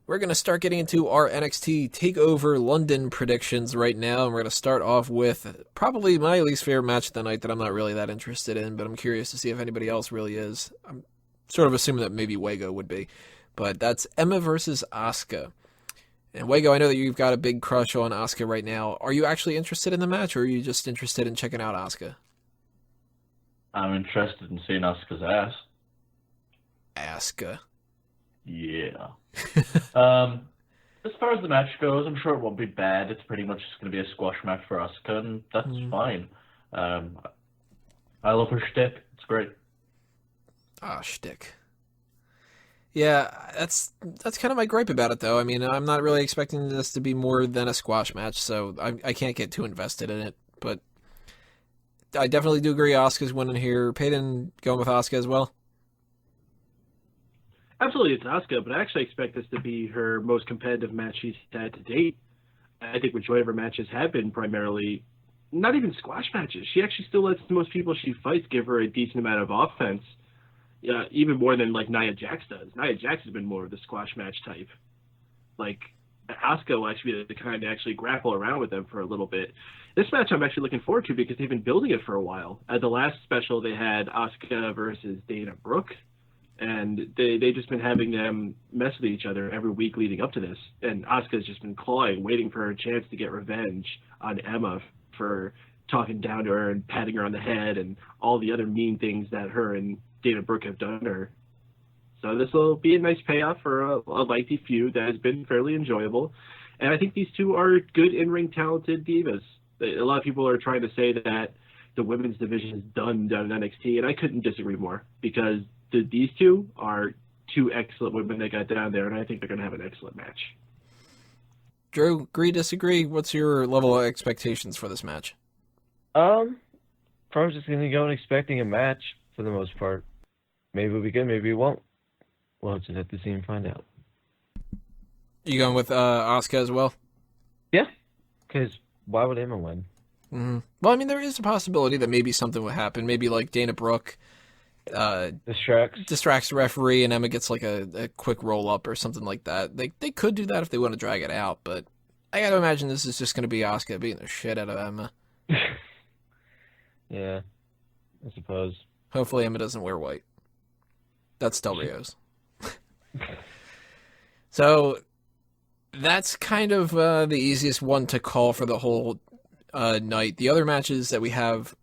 We're going to start getting into our NXT TakeOver London predictions right now, and we're going to start off with probably my least favorite match of the night that I'm not really that interested in, but I'm curious to see if anybody else really is. I'm sort of assuming that maybe Wago would be, but that's Emma versus Asuka. And Wago, I know that you've got a big crush on Asuka right now. Are you actually interested in the match, or are you just interested in checking out Asuka? I'm interested in seeing Asuka's ass. Asuka. Yeah. As far as the match goes, I'm sure it won't be bad. It's pretty much just going to be a squash match for Asuka, and that's fine. I love her shtick. It's great. Shtick. Yeah, that's kind of my gripe about it, though. I mean, I'm not really expecting this to be more than a squash match, so I can't get too invested in it. But I definitely do agree Asuka's winning here. Peyton going with Asuka as well? Absolutely, it's Asuka, but I actually expect this to be her most competitive match she's had to date. I think majority of her matches have been primarily not even squash matches. She actually still lets most people she fights give her a decent amount of offense, even more than like Nia Jax does. Nia Jax has been more of the squash match type. Like, Asuka will actually be the kind to actually grapple around with them for a little bit. This match I'm actually looking forward to because they've been building it for a while. At the last special, they had Asuka versus Dana Brooke, and they've just been having them mess with each other every week leading up to this. And Asuka's just been clawing, waiting for her chance to get revenge on Emma for talking down to her and patting her on the head and all the other mean things that her and Dana Brooke have done to her. So this will be a nice payoff for a lengthy feud that has been fairly enjoyable. And I think these two are good in-ring talented divas. A lot of people are trying to say that the women's division is done down in NXT, and I couldn't disagree more because these two are two excellent women that got down there, and I think they're going to have an excellent match. Drew, agree, disagree? What's your level of expectations for this match? Probably just going to go and expecting a match for the most part. Maybe it'll be good, maybe it won't. We'll just have to see and find out. You going with Asuka as well? Yeah, because why would Emma win? Mm-hmm. Well, I mean, there is a possibility that maybe something would happen. Maybe like Dana Brooke distracts the referee and Emma gets like a quick roll up or something like that. They could do that if they want to drag it out, but I gotta imagine this is just going to be Asuka beating the shit out of Emma. Yeah, I suppose. Hopefully Emma doesn't wear white. That's Del Rio's. So that's kind of the easiest one to call for the whole night. The other matches that we have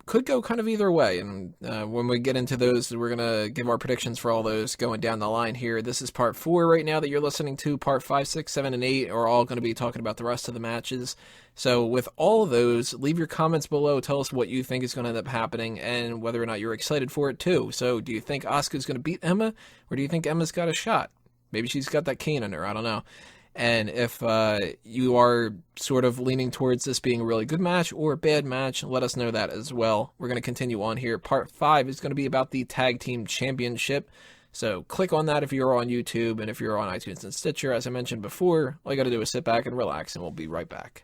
could go kind of either way, and when we get into those, we're going to give our predictions for all those going down the line here. This is part 4 right now that you're listening to. Part 5, 6, 7, and 8 are all going to be talking about the rest of the matches. So with all of those, leave your comments below. Tell us what you think is going to end up happening and whether or not you're excited for it too. So do you think Asuka's going to beat Emma, or do you think Emma's got a shot? Maybe she's got that cane in her. I don't know. And if you are sort of leaning towards this being a really good match or a bad match, let us know that as well. We're going to continue on here. Part 5 is going to be about the Tag Team Championship. So click on that if you're on YouTube, and if you're on iTunes and Stitcher, as I mentioned before, all you got to do is sit back and relax, and we'll be right back.